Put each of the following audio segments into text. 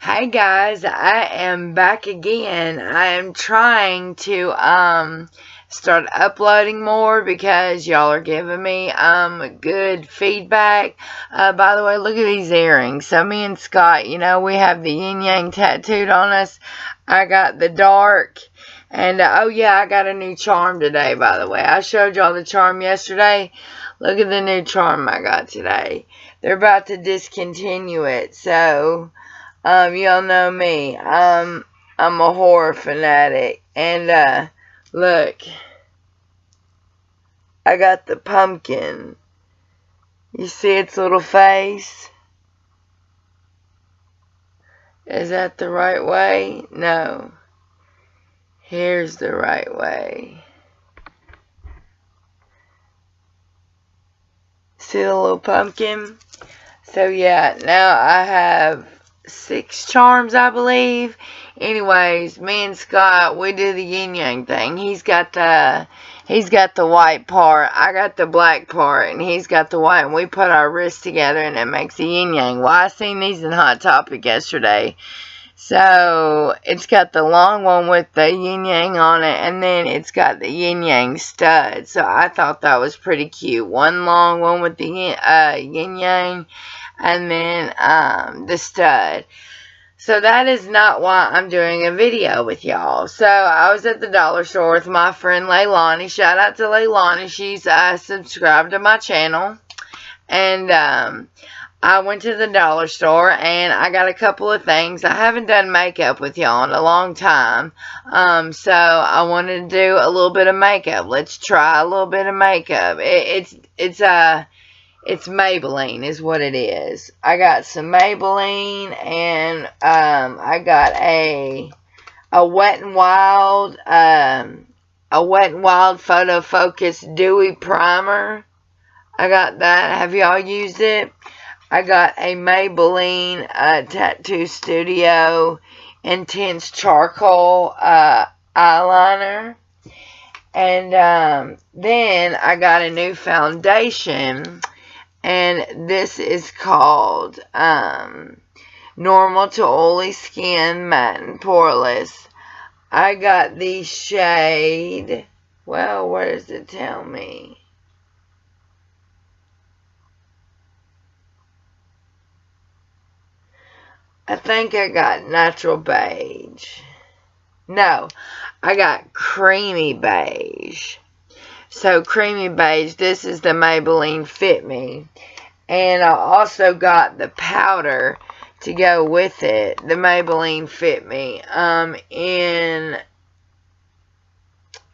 Hi guys, I am back again. I am trying to start uploading more because y'all are giving me good feedback. By the way, look at these earrings. So me and Scott, we have the yin yang tattooed on us. I got the dark, and oh yeah, I got a new charm today, by the way. I showed y'all the charm yesterday. Look at the new charm I got today. They're about to discontinue it, so y'all know me. I'm a horror fanatic. And look, I got the pumpkin. You see its little face? Is that the right way? No. Here's the right way. See the little pumpkin? So yeah, now I have 6 charms, I believe. Anyways, me and Scott, we do the yin yang thing. He's got the white part, I got the black part, and he's got the white, and we put our wrists together and it makes a yin yang. Well, I seen these in Hot Topic yesterday. So it's got the long one with the yin yang on it, and then it's got the yin yang stud. So I thought that was pretty cute. One long one with the yin yang, and then the stud. So that is not why I'm doing a video with y'all. So I was at the dollar store with my friend Leilani. Shout out to Leilani. She's subscribed to my channel. And I went to the dollar store and I got a couple of things. I haven't done makeup with y'all in a long time. So I wanted to do a little bit of makeup. Let's try a little bit of makeup. It's Maybelline is what it is. I got some Maybelline, and I got a Wet n Wild Photo Focus Dewy primer. I got that. Have y'all used it? I got a Maybelline Tattoo Studio Intense Charcoal eyeliner. And then I got a new foundation. And this is called Normal to Oily Skin Matte and Poreless. I got the shade, well, where does it tell me? I think I got Natural Beige. No, I got Creamy Beige. So Creamy Beige, this is the Maybelline Fit Me. And I also got the powder to go with it, the Maybelline Fit Me, in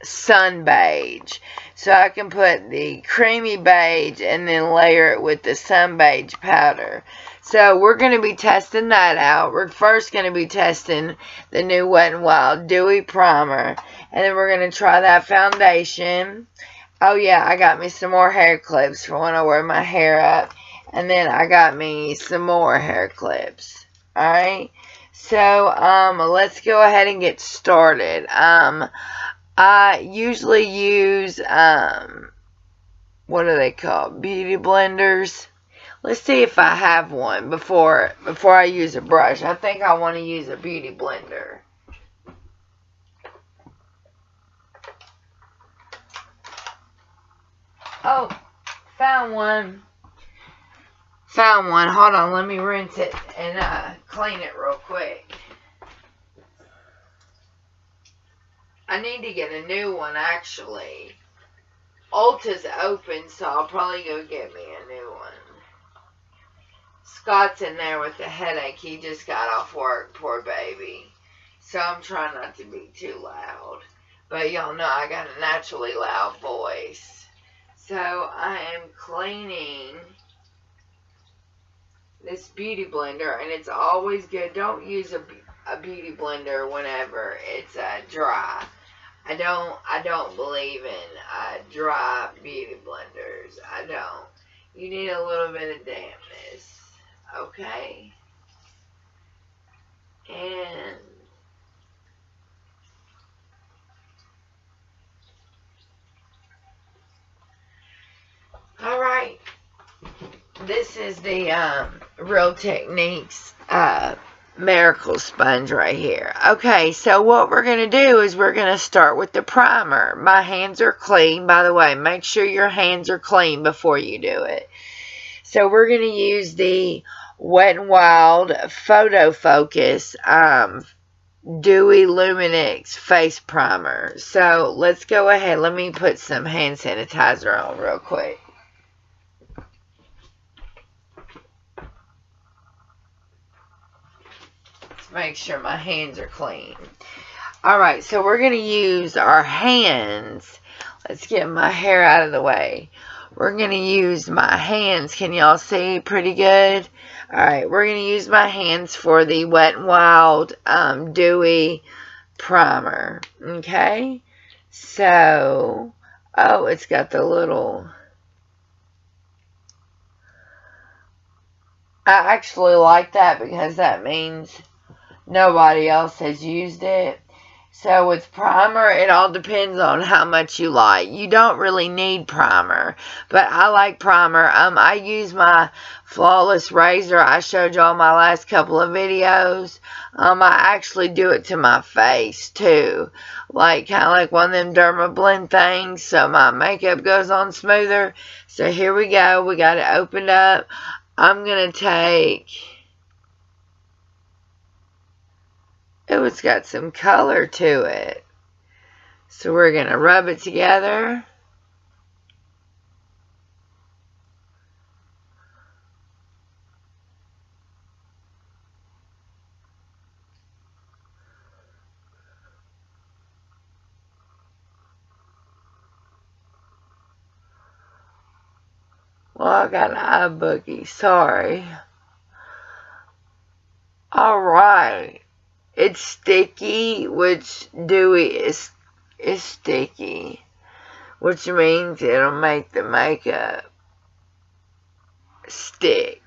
Sun Beige. So I can put the Creamy Beige and then layer it with the Sun Beige powder. So we're going to be testing that out. We're first going to be testing the new Wet n Wild Dewy primer. And then we're going to try that foundation. Oh yeah, I got me some more hair clips for when I wear my hair up. And then I got me some more hair clips. Alright. So, let's go ahead and get started. I usually use, what are they called? Beauty blenders. Let's see if I have one before I use a brush. I think I want to use a beauty blender. Oh, found one. Found one. Hold on, let me rinse it and clean it real quick. I need to get a new one, actually. Ulta's open, so I'll probably go get me a new one. Scott's in there with a headache. He just got off work, poor baby. So I'm trying not to be too loud. But y'all know I got a naturally loud voice. So I am cleaning this beauty blender, and it's always good. Don't use a beauty blender whenever it's dry. I don't believe in dry beauty blenders. I don't. You need a little bit of dampness. Okay? And alright. This is the Real Techniques Miracle sponge right here. Okay, so what we're going to do is we're going to start with the primer. My hands are clean. By the way, make sure your hands are clean before you do it. So we're going to use the Wet n Wild Photo Focus Dewy Luminix Face Primer. So let's go ahead. Let me put some hand sanitizer on real quick. Make sure my hands are clean. Alright, so we're going to use our hands. Let's get my hair out of the way. We're going to use my hands. Can y'all see pretty good? Alright, we're going to use my hands for the Wet n Wild Dewy Primer. Okay? So, oh, it's got the little... I actually like that because that means nobody else has used it. So with primer, it all depends on how much you like. You don't really need primer, but I like primer. I use my Flawless Razor. I showed y'all my last couple of videos. I actually do it to my face too, like kind of like one of them Derma Blend things, so my makeup goes on smoother. So here we go. We got it opened up. I'm gonna take... Oh, it's got some color to it. So we're going to rub it together. Well, I got an eye boogie. Sorry. Alright. It's sticky, which Dewy is sticky, which means it'll make the makeup stick.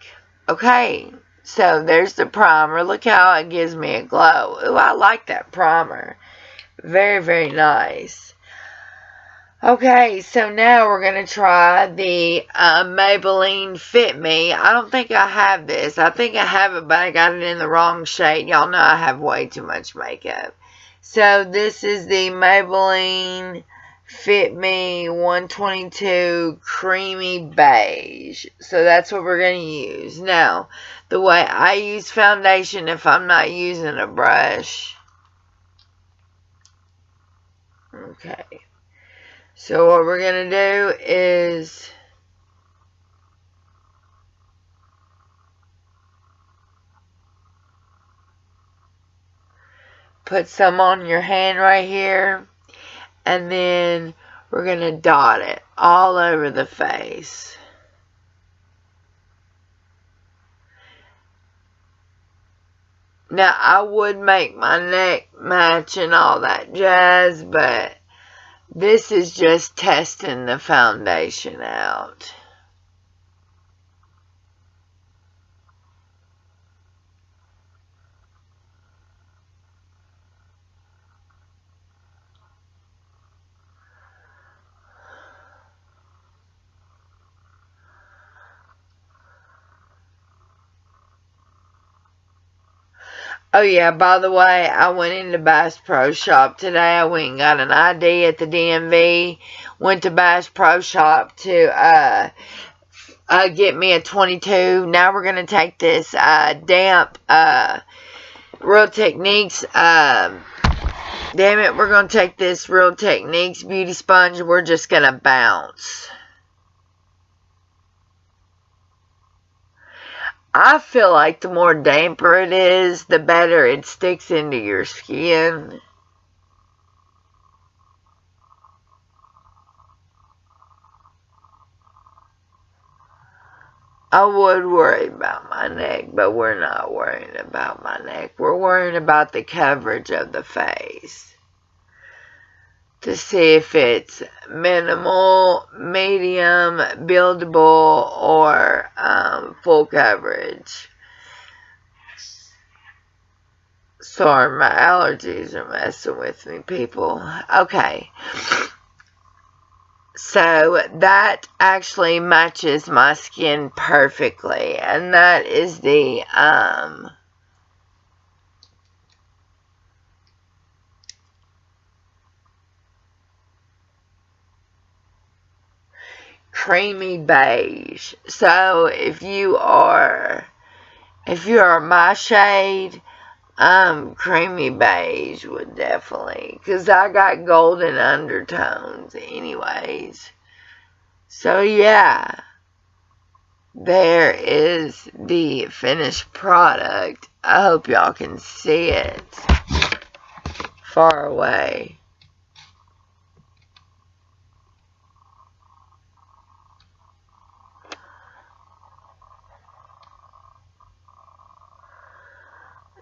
Okay, so there's the primer. Look how it gives me a glow. Ooh, I like that primer. Very, very nice. Okay, so now we're going to try the Maybelline Fit Me. I don't think I have this. I think I have it, but I got it in the wrong shade. Y'all know I have way too much makeup. So this is the Maybelline Fit Me 122 Creamy Beige. So that's what we're going to use. Now, the way I use foundation, if I'm not using a brush. Okay. So what we're going to do is put some on your hand right here, and then we're going to dot it all over the face. Now, I would make my neck match and all that jazz, but this is just testing the foundation out. Oh yeah, by the way, I went into Bass Pro Shop today. I went and got an ID at the DMV. Went to Bass Pro Shop to get me a 22. Now we're going to take this damp Real Techniques, damn it, we're going to take this Real Techniques beauty sponge. We're just going to bounce. I feel like the more damper it is, the better it sticks into your skin. I would worry about my neck, but we're not worrying about my neck. We're worrying about the coverage of the face. To see if it's minimal, medium, buildable, or full coverage. Sorry, my allergies are messing with me, people. Okay. So that actually matches my skin perfectly. And that is the creamy beige. So if you are my shade, creamy beige would definitely, because I got golden undertones anyways. So yeah, there is the finished product. I hope y'all can see it far away.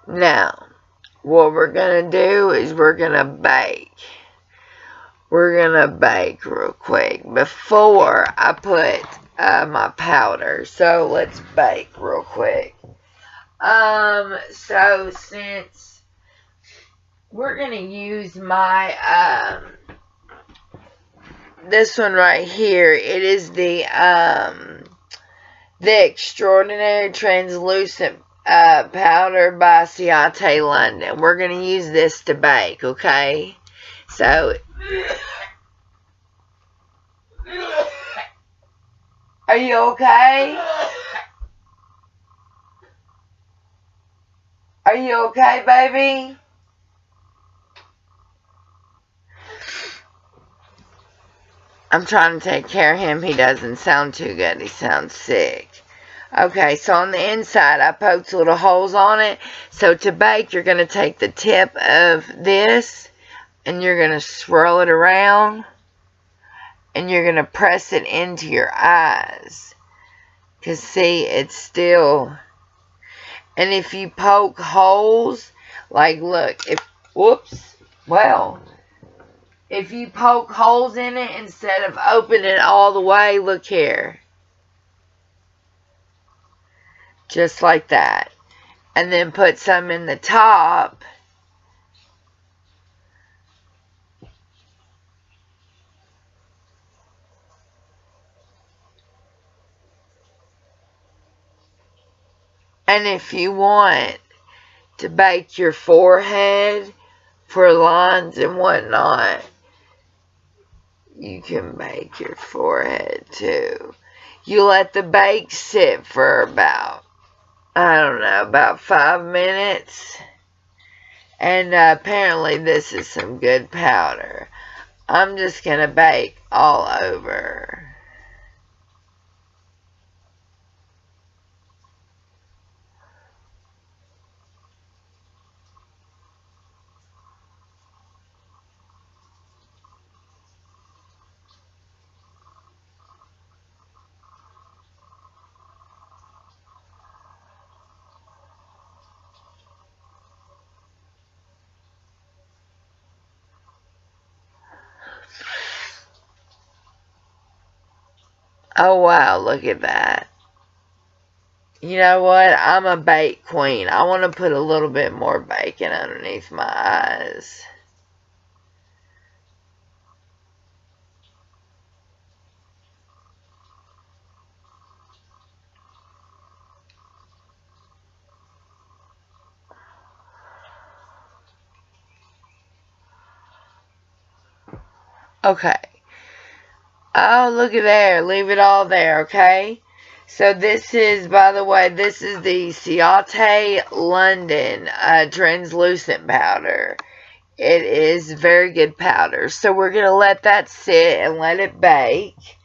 Now, what we're going to do is we're going to bake. We're going to bake real quick before I put my powder. So, let's bake real quick. So since we're going to use my, this one right here, it is the Extraordinary Translucent powder by Ciate London. We're going to use this to bake, okay? So, are you okay? Are you okay, baby? I'm trying to take care of him. He doesn't sound too good. He sounds sick. Okay, so on the inside, I poked little holes on it. So to bake, you're going to take the tip of this, and you're going to swirl it around, and you're going to press it into your eyes. Because, see, it's still... And if you poke holes, like, look, if you poke holes in it instead of opening it all the way, look here. Just like that. And then put some in the top. And if you want to bake your forehead for lines and whatnot, you can bake your forehead too. You let the bake sit for about, I don't know, about 5 minutes. And apparently this is some good powder. I'm just going to bake all over. Oh wow, look at that. You know what? I'm a bake queen. I want to put a little bit more bacon underneath my eyes. Okay. Oh, look at there. Leave it all there, okay? So this is, by the way, this is the Ciate London translucent powder. It is very good powder. So we're going to let that sit and let it bake.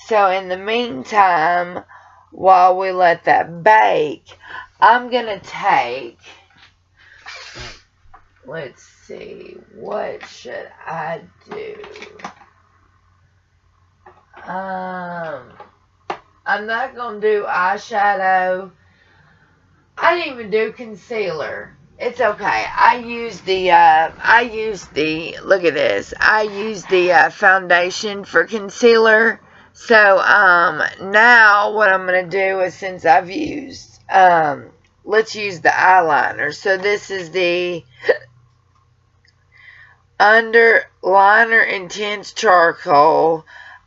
So in the meantime, while we let that bake, I'm going to take, let's see, what should I do? I'm not going to do eyeshadow. I didn't even do concealer. It's okay. I use the, look at this. I use the foundation for concealer. So, now what I'm going to do is, since I've used, let's use the eyeliner. So this is the Underliner Intense Charcoal,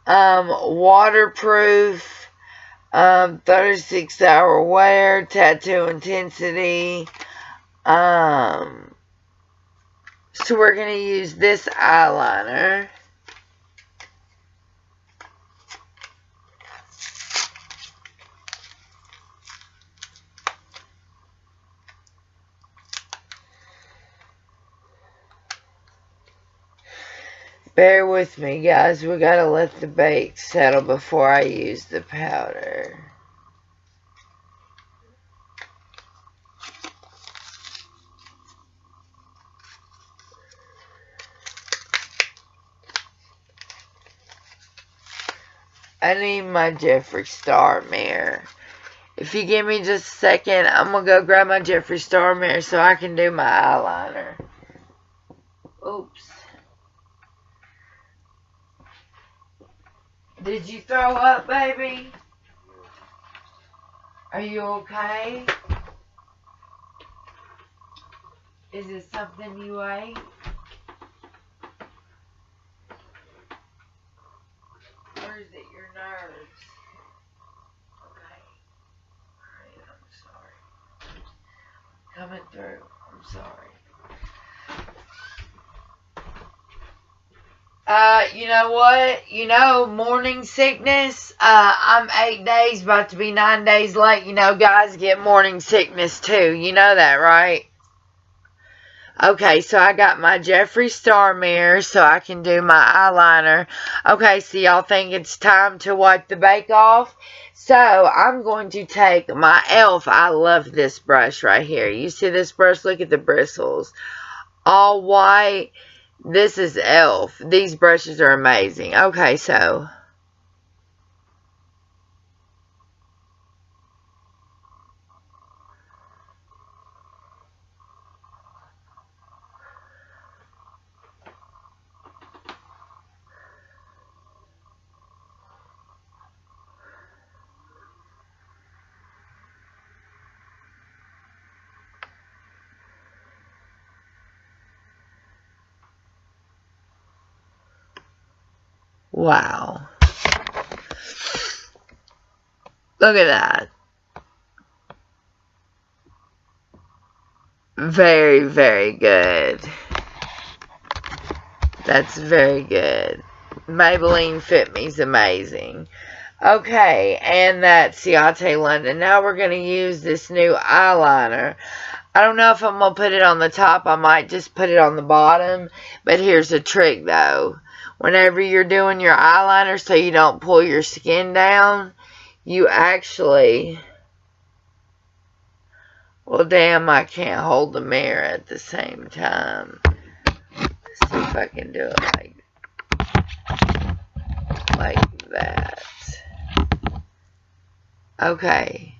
waterproof, 36-hour wear, tattoo intensity. So we're going to use this eyeliner. Bear with me, guys. We gotta let the bake settle before I use the powder. I need my Jeffree Star mirror. If you give me just a second, I'm gonna go grab my Jeffree Star mirror so I can do my eyeliner. Oops. Did you throw up, baby? Are you okay? Is it something you ate? Or is it your nerves? Okay. Alright, I'm sorry. Coming through. I'm sorry. You know what? You know, morning sickness. I'm 8 days, about to be 9 days late. You know, guys get morning sickness too. You know that, right? Okay, so I got my Jeffree Star mirror so I can do my eyeliner. Okay, so y'all think it's time to wipe the bake off? So I'm going to take my e.l.f. I love this brush right here. You see this brush? Look at the bristles. All white. This is e.l.f. These brushes are amazing. Okay, so wow. Look at that. Very, very good. That's very good. Maybelline Fit Me is amazing. Okay, and that's Ciate London. Now we're going to use this new eyeliner. I don't know if I'm going to put it on the top. I might just put it on the bottom. But here's a trick, though. Whenever you're doing your eyeliner so you don't pull your skin down, you actually... Well, damn, I can't hold the mirror at the same time. Let's see if I can do it like that. Okay.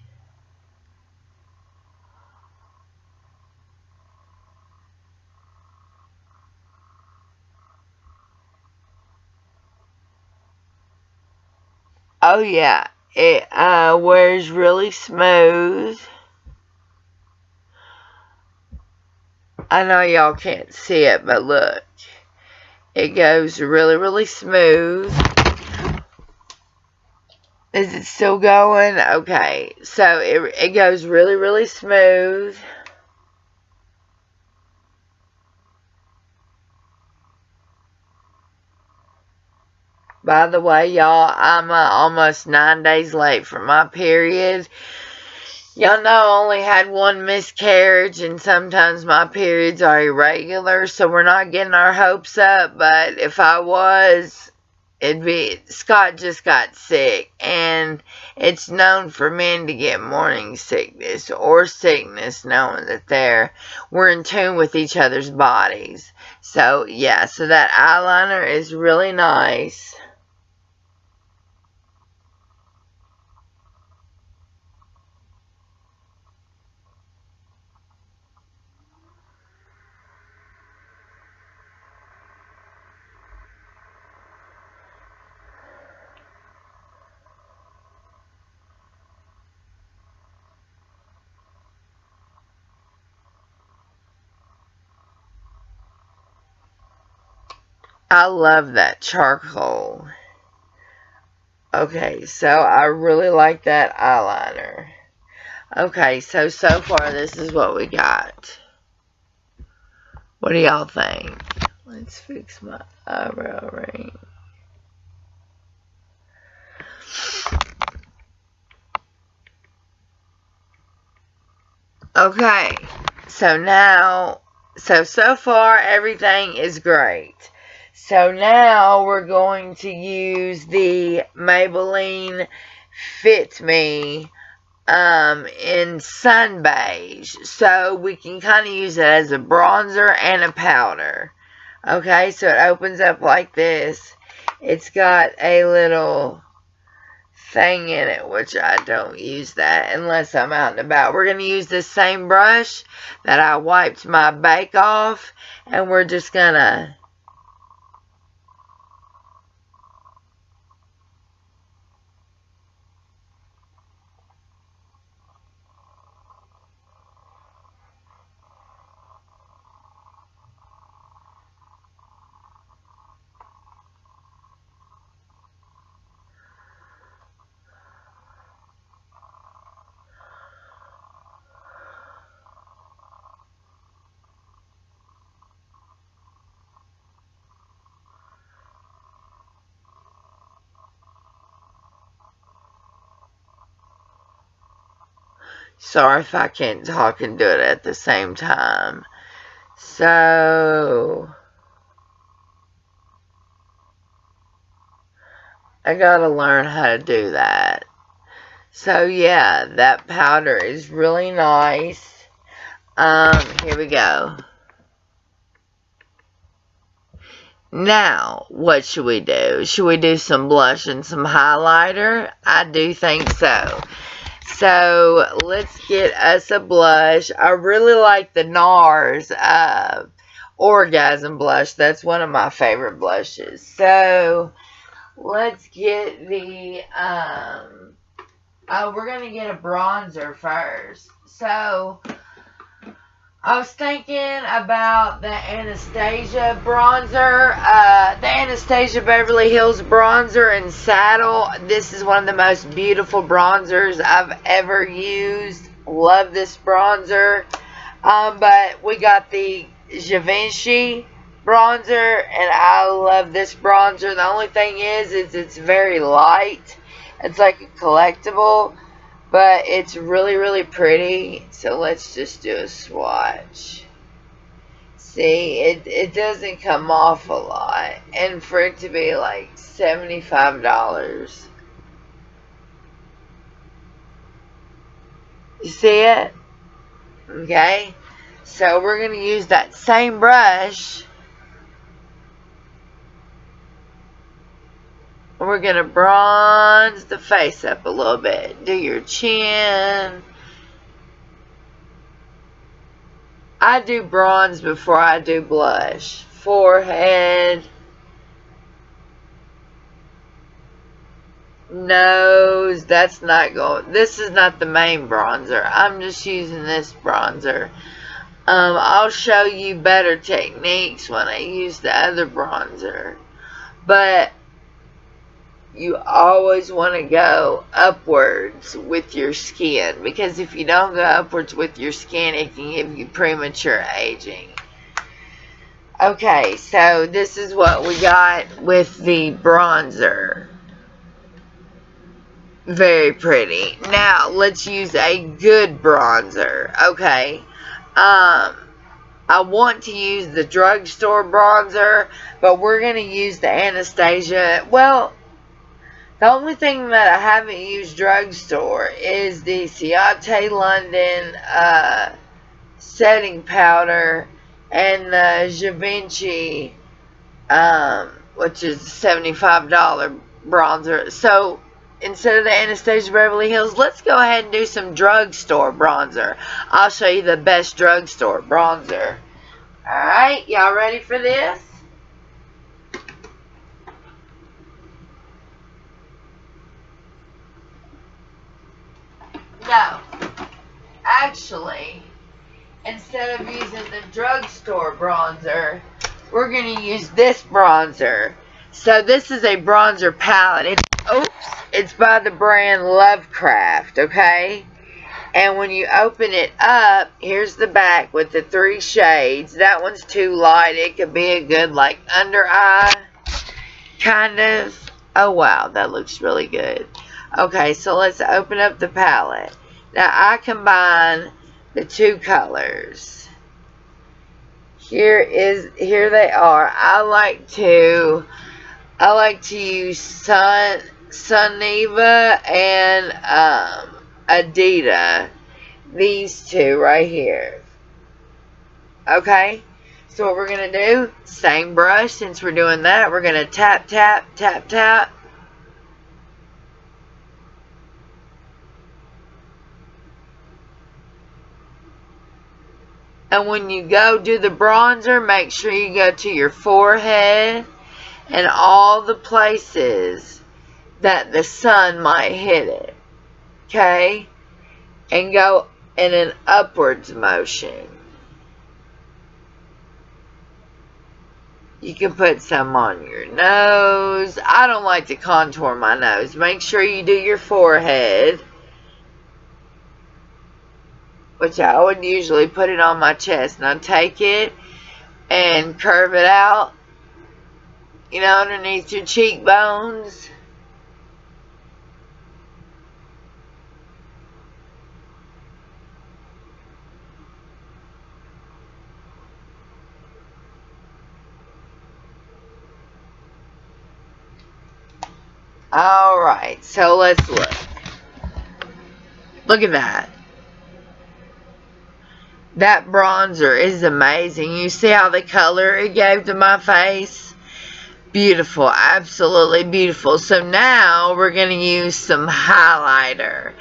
Oh, yeah. It wears really smooth. I know y'all can't see it, but look. It goes really, really smooth. Is it still going? Okay. So, it goes really, really smooth. By the way, y'all, I'm almost 9 days late for my period. Y'all know I only had one miscarriage, and sometimes my periods are irregular, so we're not getting our hopes up, but if I was, it'd be, Scott just got sick, and it's known for men to get morning sickness, or sickness, knowing that we're in tune with each other's bodies. So, yeah, so that eyeliner is really nice. I love that charcoal. Okay, so I really like that eyeliner. Okay, so far this is what we got. What do y'all think? Let's fix my eyebrow ring. Okay, so now, so far everything is great. So now we're going to use the Maybelline Fit Me in Sun Beige. So we can kind of use it as a bronzer and a powder. Okay, so it opens up like this. It's got a little thing in it, which I don't use that unless I'm out and about. We're going to use this same brush that I wiped my bake off, and we're just going to sorry if I can't talk and do it at the same time. So I gotta learn how to do that. So yeah, that powder is really nice. Here we go. Now, what should we do? Should we do some blush and some highlighter? I do think so. So, let's get us a blush. I really like the NARS Orgasm blush. That's one of my favorite blushes. So, let's get the, we're going to get a bronzer first. So, I was thinking about the Anastasia Bronzer, the Anastasia Beverly Hills Bronzer in Saddle. This is one of the most beautiful bronzers I've ever used. Love this bronzer. But we got the Givenchy Bronzer, and I love this bronzer. The only thing is it's very light. It's like a collectible. But it's really, really pretty. So let's just do a swatch. See, it doesn't come off a lot. And for it to be like $75. You see it? Okay. So we're going to use that same brush. We're going to bronze the face up a little bit. Do your chin. I do bronze before I do blush. Forehead. Nose. That's not going. This is not the main bronzer. I'm just using this bronzer. I'll show you better techniques when I use the other bronzer. But you always want to go upwards with your skin, because if you don't go upwards with your skin, it can give you premature aging. Okay, so this is what we got with the bronzer. Very pretty. Now, let's use a good bronzer. Okay. I want to use the drugstore bronzer, but we're going to use the Anastasia. Well, the only thing that I haven't used drugstore is the Ciate London setting powder and the Givenchy, which is a $75 bronzer. So instead of the Anastasia Beverly Hills, let's go ahead and do some drugstore bronzer. I'll show you the best drugstore bronzer. Alright, y'all ready for this? No, actually, instead of using the drugstore bronzer, we're going to use this bronzer. So this is a bronzer palette. It's by the brand Lovecraft, okay? And when you open it up, here's the back with the 3 shades. That one's too light. It could be a good, like, under eye kind of. Oh, wow, that looks really good. Okay, so let's open up the palette. Now, I combine the 2 colors. Here they are. I like to use Suniva and Adidas. These two right here. Okay? So what we're going to do, same brush, since we're doing that, we're going to tap, tap, tap, tap. And when you go do the bronzer, make sure you go to your forehead and all the places that the sun might hit it. Okay? And go in an upwards motion. You can put some on your nose. I don't like to contour my nose. Make sure you do your forehead. Which I would usually put it on my chest. Now take it and curve it out. You know, underneath your cheekbones. Alright, so let's look. Look at that. That bronzer is amazing. You see how the color it gave to my face? Beautiful. Absolutely beautiful. So now we're going to use some highlighter.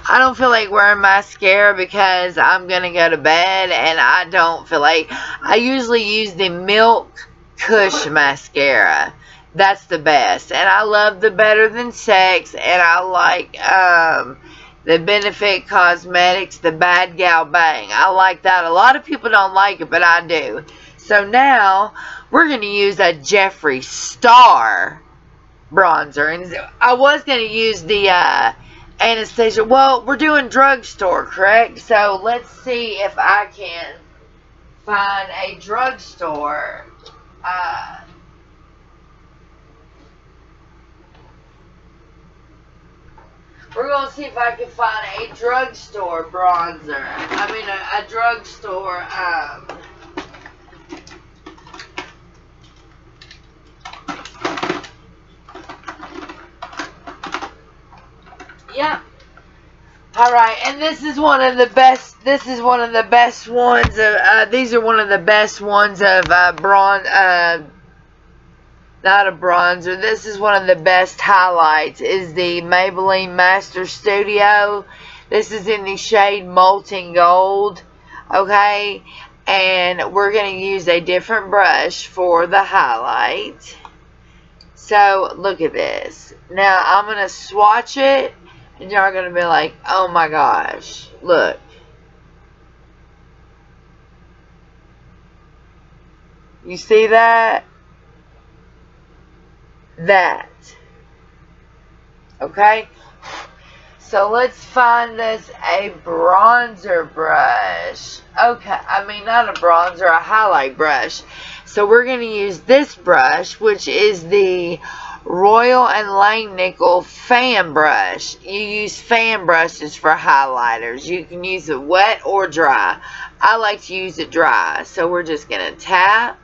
I don't feel like wearing mascara because I'm going to go to bed and I don't feel like... I usually use the Milk Kush mascara. That's the best. And I love the Better Than Sex. And I like the Benefit Cosmetics, the Bad Gal Bang. I like that. A lot of people don't like it, but I do. So now we're going to use a Jeffree Star bronzer. And I was going to use the Anastasia. Well, we're doing drugstore, correct? So let's see if I can find a drugstore. We're going to see if I can find a drugstore bronzer. I mean, a drugstore, Yep. Alright, and this is one of the best, these are one of the best ones of, not a bronzer, this is one of the best highlights, is the Maybelline Master Studio. This is in the shade Molten Gold, okay, and we're going to use a different brush for the highlight. So, look at this. Now, I'm going to swatch it, and y'all are going to be like, oh my gosh, look. You see that? That. Okay? So let's find this a bronzer brush. Okay, I mean not a bronzer, a highlight brush. So we're going to use this brush, which is the Royal and Langnickel fan brush. You use fan brushes for highlighters. You can use it wet or dry. I like to use it dry. So we're just going to tap.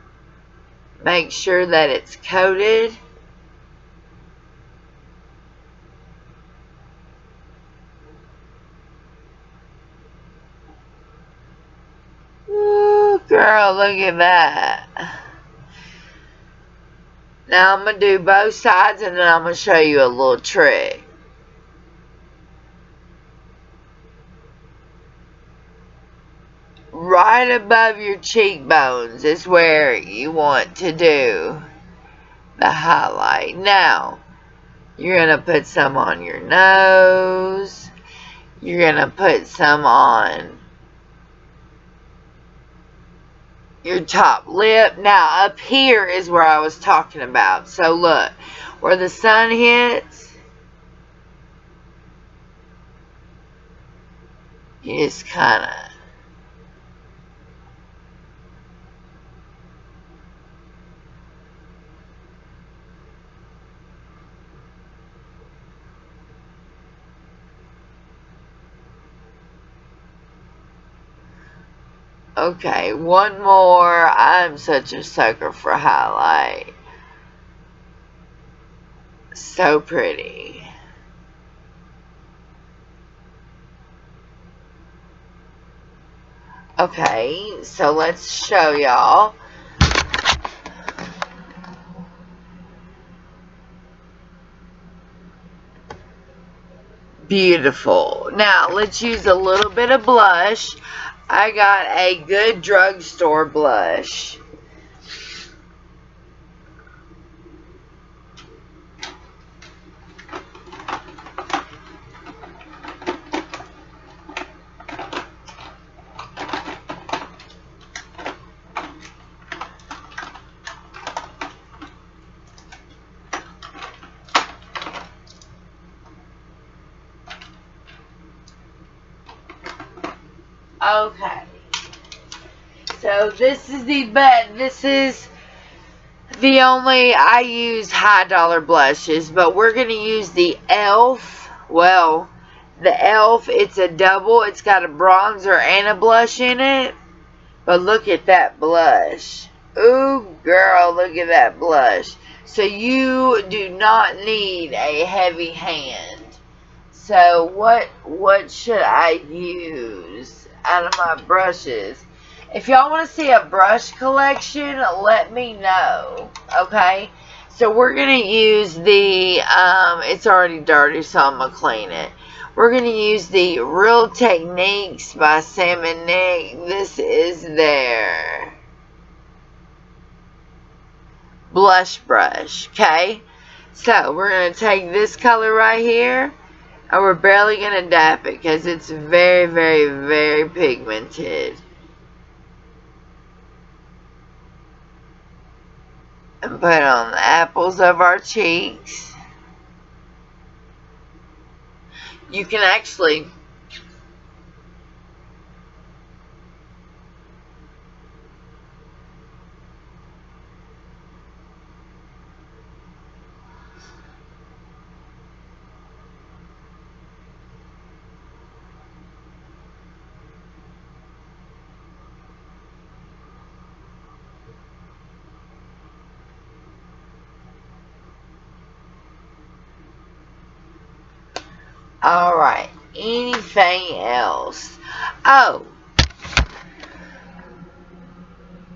Make sure that it's coated. Ooh, girl, look at that. Now I'm going to do both sides and then I'm going to show you a little trick. Right above your cheekbones is where you want to do the highlight. Now, you're going to put some on your nose. You're going to put some on your top lip. Now, up here is where I was talking about. So, look, where the sun hits, you just kind of... Okay, one more. I'm such a sucker for highlight. So pretty. Okay, so let's show y'all. Beautiful. Now, let's use a little bit of blush. I got a good drugstore blush. Okay. So this is the only, I use high dollar blushes, but we're going to use the e.l.f. Well, the e.l.f. it's a double. It's got a bronzer and a blush in it. But look at that blush. Ooh, girl, look at that blush. So you do not need a heavy hand. So what should I use out of my brushes? If y'all want to see a brush collection, let me know. Okay? So we're going to use the, it's already dirty, so I'm going to clean it. We're going to use the Real Techniques by Sam and Nick. This is their blush brush. Okay? So we're going to take this color right here. And we're barely going to dap it because it's very, very, very pigmented. And put it on the apples of our cheeks. You can actually alright, anything else? Oh,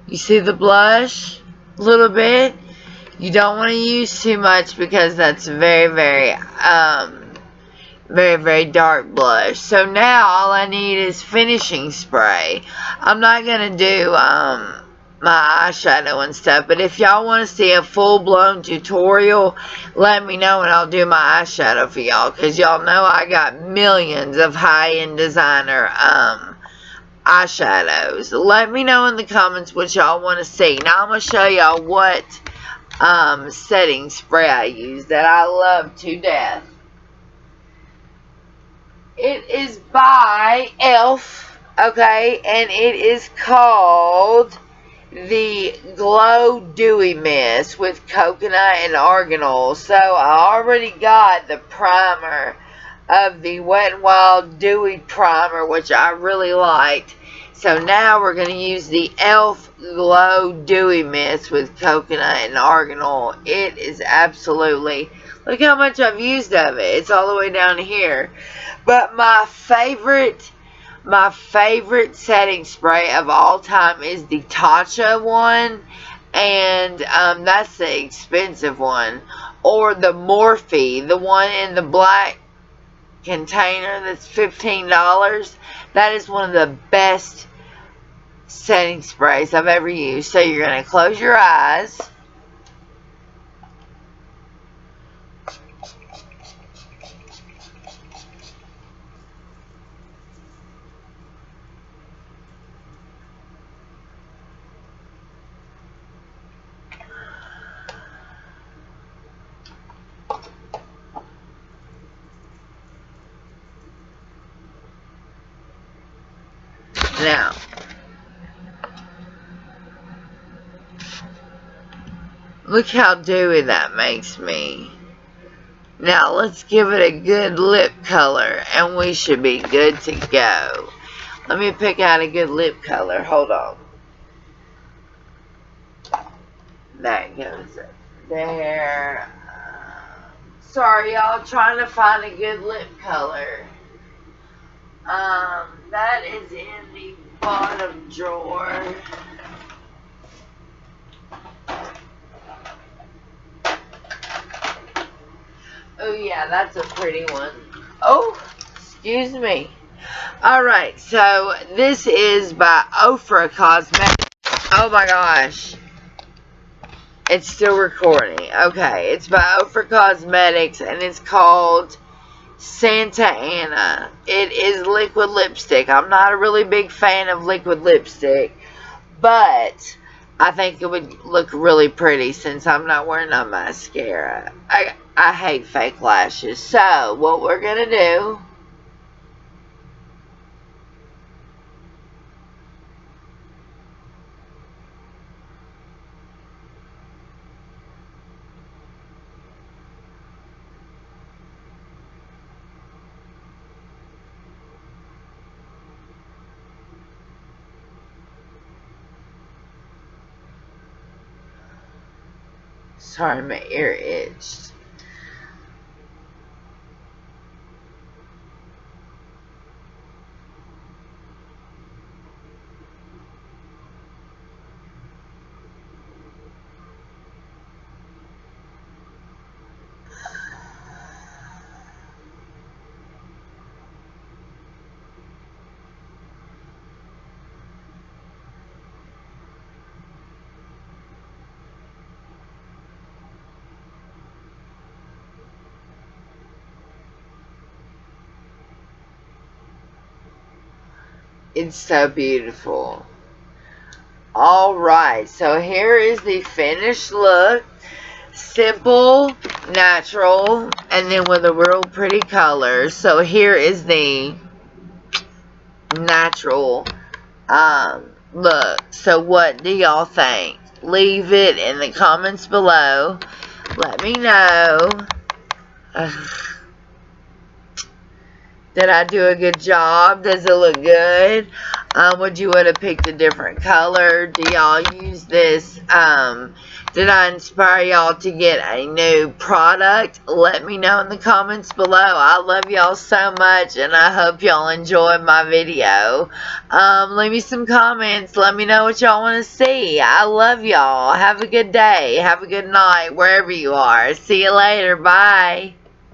you see the blush? A little bit. You don't want to use too much because that's very, very, very, very dark blush. So now all I need is finishing spray. I'm not going to do, my eyeshadow and stuff, but if y'all want to see a full-blown tutorial, let me know and I'll do my eyeshadow for y'all, because y'all know I got millions of high-end designer eyeshadows. Let me know in the comments what y'all want to see. Now I'm going to show y'all what setting spray I use that I love to death. It is by e.l.f. okay, and it is called the Glow Dewy Mist with coconut and argan. So I already got the primer of the Wet n Wild Dewy Primer, which I really liked. So now we're going to use the e.l.f. Glow Dewy Mist with coconut and argan. It is absolutely, look how much I've used of it. It's all the way down here. But my favorite setting spray of all time is the Tatcha one, and that's the expensive one, or the Morphe, the one in the black container that's $15. That is one of the best setting sprays I've ever used. So you're going to close your eyes. Now, look how dewy that makes me. Now, let's give it a good lip color, and we should be good to go. Let me pick out a good lip color. Hold on. That goes there. Sorry, y'all. Trying to find a good lip color. That is in the bottom drawer. Oh yeah, that's a pretty one. Oh, excuse me. Alright, so this is by Ofra Cosmetics. Oh my gosh. It's still recording. Okay, it's by Ofra Cosmetics and it's called Santa Ana. It is liquid lipstick. I'm not a really big fan of liquid lipstick, but I think it would look really pretty since I'm not wearing a mascara. I hate fake lashes. So, what we're going to do... Sorry, my ear itched. It's so beautiful. Alright, so here is the finished look. Simple, natural, and then with a real pretty color. So here is the natural look. So what do y'all think? Leave it in the comments below. Let me know. Did I do a good job? Does it look good? Would you would have picked a different color? Do y'all use this? Did I inspire y'all to get a new product? Let me know in the comments below. I love y'all so much, and I hope y'all enjoyed my video. Leave me some comments. Let me know what y'all want to see. I love y'all. Have a good day. Have a good night, wherever you are. See you later. Bye.